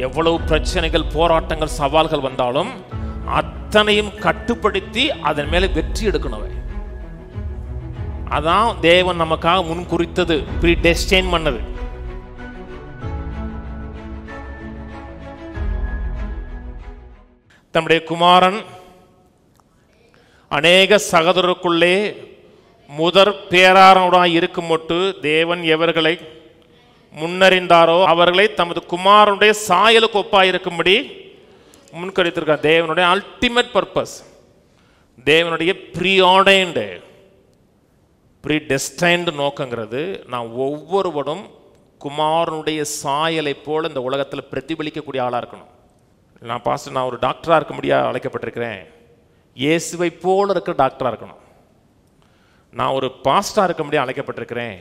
எவ்வளவு பிரச்சனைகள், போராட்டங்கள், சவால்கள் வந்தாலும் அத்தனையும் கட்டுப்படுத்தி அதன் மேல வெற்றி எடுக்கணும். அதான் தேவன் நமக்காக முன் குறித்தது, ப்ரீடெஸ்டைன் பண்ணது. தம்முடைய குமாரன் அநேக சகோதரருக்குள்ளே முதற் பேராரனுடாய் இருக்கும் மட்டு தேவன் எவர்களை முன்னறிந்தாரோ அவர்களை தமது குமாரனுடைய சாயலுக்கு ஒப்பாயிருக்கும்படி முன்கரித்திருக்கார். தேவனுடைய அல்டிமேட் பர்பஸ், தேவனுடைய ப்ரீஆர்டைன்டு ப்ரீடெஸ்டைன்டு நோக்கங்கிறது நான் ஒவ்வொருவரும் குமாரனுடைய சாயலை போல இந்த உலகத்தில் பிரதிபலிக்கக்கூடிய ஆளாக இருக்கணும். நான் ஒரு டாக்டராக இருக்க முடியாது அழைக்கப்பட்டிருக்கிறேன், இயேசுவை போல இருக்கிற டாக்டராக இருக்கணும். நான் ஒரு பாஸ்டாக இருக்க முடியாது அழைக்கப்பட்டிருக்கிறேன்,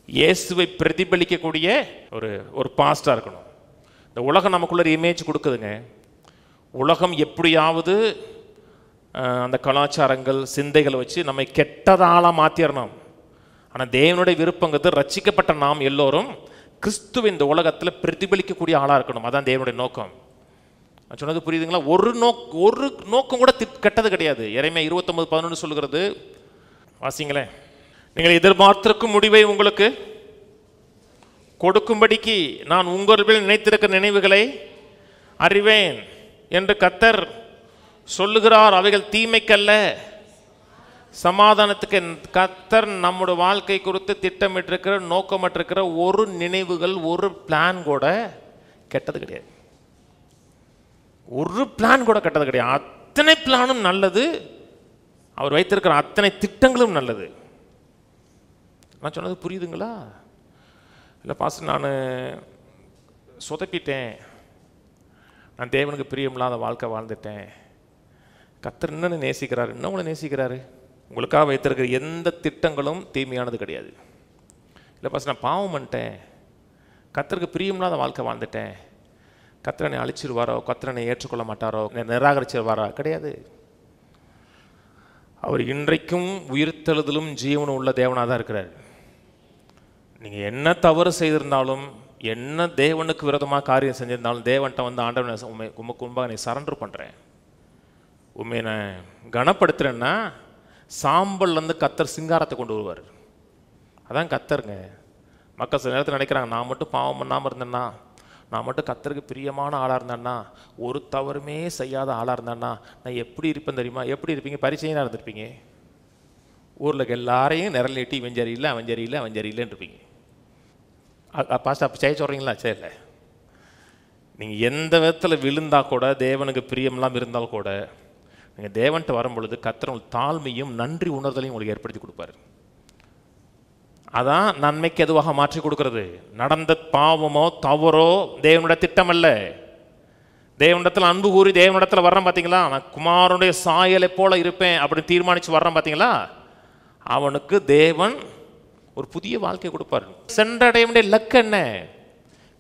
இயேசுவை பிரதிபலிக்கக்கூடிய ஒரு பாஸ்டாக இருக்கணும். இந்த உலகம் நமக்குள்ள இமேஜ் கொடுக்குதுங்க. உலகம் எப்படியாவது அந்த கலாச்சாரங்கள், சிந்தைகளை வச்சு நம்மை கெட்டதால மாற்றிடணும். ஆனால் தேவனுடைய விருப்பங்கிறது ரட்சிக்கப்பட்ட நாம் எல்லோரும் கிறிஸ்துவ இந்த உலகத்தில் பிரதிபலிக்கக்கூடிய ஆளாக இருக்கணும். அதான் தேவனுடைய நோக்கம். நான் சொன்னது புரியுதுங்களா? ஒரு நோக்கம் கூட கெட்டது கிடையாது. எரேமியா 29:11 சொல்லுகிறது, வாசிங்களேன். நீங்கள் எதிர்பார்த்திருக்கும் முடிவை உங்களுக்கு கொடுக்கும்படிக்கு நான் உங்கள் நினைத்திருக்கிற நினைவுகளை அறிவேன் என்று கர்த்தர் சொல்லுகிறார். அவைகள் தீமைக்கல்ல, சமாதானத்துக்கு. கர்த்தர் நம்முடைய வாழ்க்கை குறித்து திட்டமிட்டிருக்கிற, நோக்கமற்றிருக்கிற ஒரு நினைவுகள், ஒரு பிளான் கூட கெட்டது கிடையாது. ஒரு பிளான் கூட கெட்டது கிடையாது. அத்தனை பிளானும் நல்லது. அவர் வைத்திருக்கிற அத்தனை திட்டங்களும் நல்லது. நான் சொன்னது புரியுதுங்களா? இல்லை பாஸ்டர், நான் சொதப்பிட்டேன், நான் தேவனுக்கு பிரியமில்லாத வாழ்க்கை வாழ்ந்துட்டேன், கர்த்தர் இன்னும் நேசிக்கிறாரு, இன்னும் உங்களை நேசிக்கிறாரு. உங்களுக்காக வைத்திருக்கிற எந்த திட்டங்களும் தீமையானது கிடையாது. இல்லை பாஸ்டர், நான் பாவம் பண்ணிட்டேன், கர்த்தருக்கு பிரியமில்லாத வாழ்க்கை வாழ்ந்துட்டேன், கர்த்தரனை அழிச்சிருவாரோ, கர்த்தரனை ஏற்றுக்கொள்ள மாட்டாரோ, நிராகரிச்சிருவாரா? கிடையாது. அவர் இன்றைக்கும் உயிர்த்தெழுதலும் ஜீவனும் உள்ள தேவனாக தான் இருக்கிறார். நீங்கள் என்ன தவறு செய்திருந்தாலும், என்ன தேவனுக்கு விரோதமாக காரியம் செஞ்சிருந்தாலும், தேவன்கிட்ட வந்து ஆண்டவன் உமக்கு முன்பாக நீ சரண்டர் பண்ணுறேன், உண்மையை நான் கனப்படுத்துகிறேன்னா சாம்பல்லேருந்து கர்த்தர் சிங்காரத்தை கொண்டு வருவார். அதான் கர்த்தருங்க. மக்கள் சில நேரத்தில் நினைக்கிறாங்க, நான் மட்டும் பாவம் பண்ணாமல் இருந்தேன்னா, நான் மட்டும் கர்த்தருக்கு பிரியமான ஆளாக இருந்தேன்னா, ஒரு தவறுமே செய்யாத ஆளாக இருந்தேன்னா நான் எப்படி இருப்பேன் தெரியுமா? எப்படி இருப்பீங்க? பரிச்சையாக இருந்திருப்பீங்க. ஊரில் எல்லாரையும் நிரலிட்டு இவன் சரியில்லை, அவன் சரியில்லை, அவன் சரியில்லைன்னு இருப்பீங்க. பாஸ்டர் அப்போ செய்ய சொல்கிறீங்களா? சரியில்லை. நீங்கள் எந்த விதத்தில் விழுந்தால் கூட, தேவனுக்கு பிரியமெல்லாம் இருந்தால் கூட, நீங்கள் தேவன்கிட்ட வரும்பொழுது கர்த்தர் தாழ்மையும் நன்றி உணர்தலையும் உங்களுக்கு ஏற்படுத்தி கொடுப்பார். அதான் நன்மைக்கு எதுவாக மாற்றி கொடுக்கிறது. நடந்த பாவமோ தவறோ தேவனுடைய திட்டம் அல்ல. தேவனிடத்தில் அன்பு கூறி தேவனிடத்தில் வர்றேன் பார்த்தீங்களா, நான் குமாரனுடைய சாயலை போல இருப்பேன் அப்படின்னு தீர்மானித்து வர்றேன் பார்த்தீங்களா, அவனுக்கு தேவன் ஒரு புதிய வாழ்க்கை கொடுப்பார். சென்றடைய வேண்டிய லக்கு என்ன?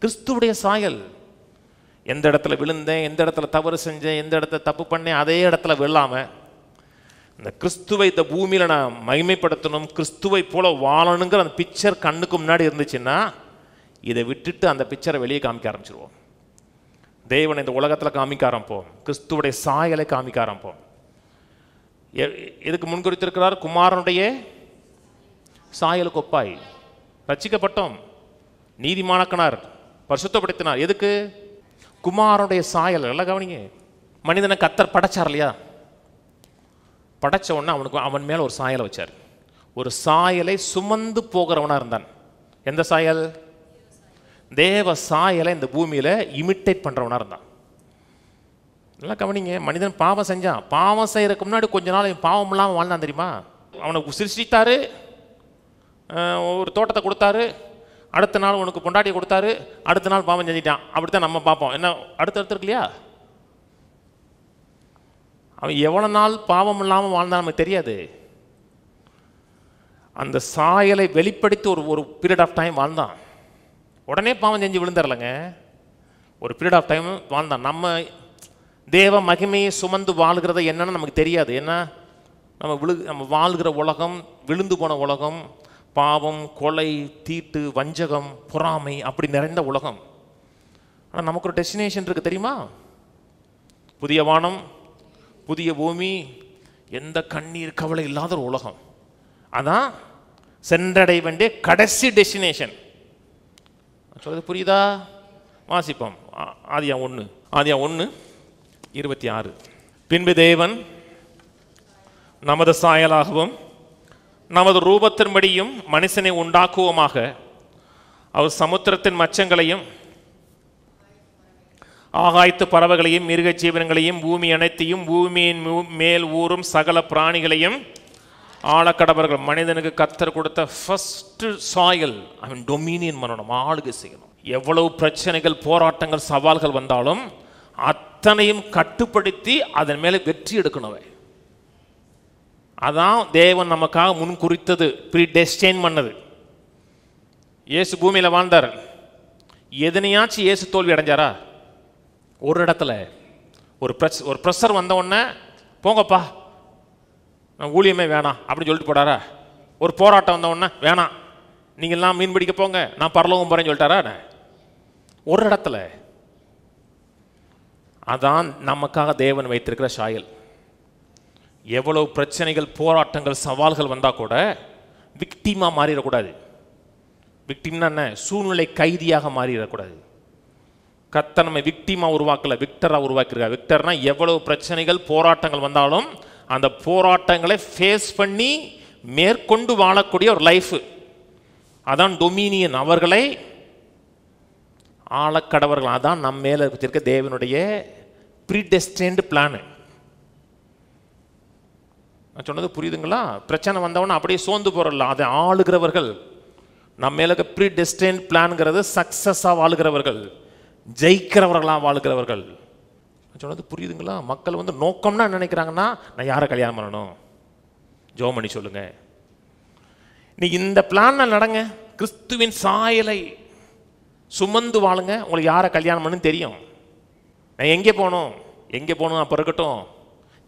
கிறிஸ்துவுடைய சாயல். எந்த இடத்துல விழுந்தேன், எந்த இடத்துல தவறு செஞ்சேன், எந்த இடத்துல தப்பு பண்ணேன், அதே இடத்துல விழாமல் இந்த கிறிஸ்துவை இந்த பூமியில் நான் மகிமைப்படுத்தணும், கிறிஸ்துவை போல வாழணுங்கிற அந்த பிக்சர் கண்ணுக்கு முன்னாடி இருந்துச்சுன்னா, இதை விட்டுட்டு அந்த பிக்சரை வெளியே காமிக்க ஆரம்பிச்சிருவோம். தேவனை இந்த உலகத்தில் காமிக்க ஆரம்பிப்போம், கிறிஸ்துவுடைய சாயலை காமிக்க ஆரம்பிப்போம். இதுக்கு முன்குறித்திருக்கிறார், குமாரனுடைய சாயலுக்கு ஒப்பாய் ரட்சிக்கப்பட்டோம், நீதிமானாக்கினார், பரிசுத்தப்படுத்தினார். எதுக்கு? குமாரனுடைய சாயல். எல்லாம் கவனிங்க. மனிதனை கர்த்தர் படைச்சார் இல்லையா? படைச்ச உடனே அவன் மேலே ஒரு சாயலை வச்சார். ஒரு சாயலை சுமந்து போகிறவனாக இருந்தான். எந்த சாயல்? தேவ சாயலை இந்த பூமியில் இமிட்டேட் பண்ணுறவனாக இருந்தான். நல்லா கவனிங்க. மனிதன் பாவம் செஞ்சான். பாவம் செய்கிறதுக்கு முன்னாடி கொஞ்ச நாள் பாவம் இல்லாமல் வாழ்ந்தான் தெரியுமா? அவனுக்கு சிருஷ்டித்தாரு, ஒரு தோட்டத்தை கொடுத்தாரு, அடுத்த நாள் உனக்கு பொண்டாட்டியை கொடுத்தாரு, அடுத்த நாள் பாவம் செஞ்சிட்டான். அப்படித்தான் நம்ம பார்ப்போம். என்ன அடுத்தடுத்து இருக்கு இல்லையா? அவன் எவ்வளோ நாள் பாவம் இல்லாமல் வாழ்ந்தான் நமக்கு தெரியாது. அந்த சாயலை வெளிப்படுத்தி ஒரு பீரியட் ஆஃப் டைம் வாழ்ந்தான். உடனே பாவம் செஞ்சு விழுந்துடலைங்க. ஒரு பீரியட் ஆஃப் டைம் வாழ்ந்தான். நம்ம தேவ மகிமையை சுமந்து வாழ்கிறத என்னன்னு நமக்கு தெரியாது. ஏன்னா நம்ம வாழ்கிற உலகம் விழுந்து போன உலகம், பாவம், கொலை, தீட்டு, வஞ்சகம், பொறாமை அப்படி நிறைந்த உலகம். ஆனால் நமக்கு ஒரு டெஸ்டினேஷன் இருக்குது தெரியுமா? புதிய வானம், புதிய பூமி, எந்த கண்ணீர் கவலை இல்லாத ஒரு உலகம். அதான் சென்றடைய வேண்டிய கடைசி டெஸ்டினேஷன். சொல்றது புரியுதா? வாசிப்போம். ஆதியாகமம் 1:26. பின்பு தேவன் நமது சாயலாகவும் நமது ரூபத்தின்படியும் மனுஷனை உண்டாக்குவோமாக, அவர் சமுத்திரத்தின் மச்சங்களையும் ஆகாயத்து பறவைகளையும் மிருக ஜீவனங்களையும் பூமி அனைத்தையும் பூமியின் மேல் ஊறும் சகல பிராணிகளையும் ஆளக்கடவர்கள். மனிதனுக்கு கர்த்தர் கொடுத்த ஃபர்ஸ்ட் சாயல், அவன் டொமினியன் பண்ணணும், ஆளுகை செய்யணும். எவ்வளவு பிரச்சனைகள், போராட்டங்கள், சவால்கள் வந்தாலும் அத்தனையும் கட்டுப்படுத்தி அதன் மேலே வெற்றி எடுக்கணும். அதான் தேவன் நமக்காக முன் குறித்தது, ப்ரீடெஸ்டைன் பண்ணது. இயேசு பூமியில் வாழ்ந்தார். எதனையாச்சும் இயேசு தோல்வி அடைஞ்சாரா? ஒரு இடத்துல ஒரு ப்ரெஷர் வந்த உடனே போங்கப்பா நான் ஊழியமே வேணாம் அப்படின்னு சொல்லிட்டு போடாரா? ஒரு போராட்டம் வந்த உடனே வேணாம் நீங்கள்லாம் மீன் பிடிக்க போங்க நான் பரலோகம் போறேன்னு சொல்லிட்டாரா? ஒரு இடத்துல. அதான் நமக்காக தேவன் வைத்திருக்கிற சாயல். எவ்வளவு பிரச்சனைகள், போராட்டங்கள், சவால்கள் வந்தால் கூட விக்டிமாக மாறிடக்கூடாது. விக்டிம்னா என்ன? சூழ்நிலை கைதியாக மாறிடக்கூடாது. கர்த்தர் நம்ம விக்டிமாக உருவாக்கல, விக்டராக உருவாக்கிருக்கார். விக்டர்னா எவ்வளவு பிரச்சனைகள், போராட்டங்கள் வந்தாலும் அந்த போராட்டங்களை ஃபேஸ் பண்ணி மேற்கொண்டு வாழக்கூடிய ஒரு லைஃப். அதான் டொமினியன், அவர்களை ஆளக்கடவர்கள். அதான் நம்ம மேலே வச்சிருக்க தேவனுடைய ப்ரீடெஸ்டைன்டு பிளான். நான் சொன்னது புரியுதுங்களா? பிரச்சனை வந்தவொன்னே அப்படியே சோர்ந்து போறல, அதை ஆளுகிறவர்கள். நம்ம மேல ப்ரீடெஸ்டைன்டு பிளான்ங்கிறது சக்சஸாக வாழுகிறவர்கள், ஜெயிக்கிறவர்களாக வாழுகிறவர்கள். சொன்னது புரியுதுங்களா? மக்கள் வந்து நோக்கம்னா நினைக்கிறாங்கன்னா, நான் யாரை கல்யாணம் பண்ணணும்? ஜெபம் பண்ணி சொல்லுங்க. நீ இந்த பிளான்ல நடங்க, கிறிஸ்துவின் சாயலை சுமந்து வாழுங்க, உங்களுக்கு யாரை கல்யாணம் பண்ணு தெரியும். நான் எங்கே போகணும் அப்போ இருக்கட்டும்,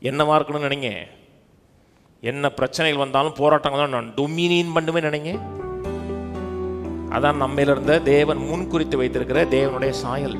என்னவா இருக்கணும்னு நினைங்க. என்ன பிரச்சனைகள் வந்தாலும், போராட்டங்கள் தான், நான் டொமினியன் பண்ணுமே நினைங்க. அதான் நம்மையில இருந்த தேவன் முன் குறித்து வைத்திருக்கிற தேவனுடைய சாயல்.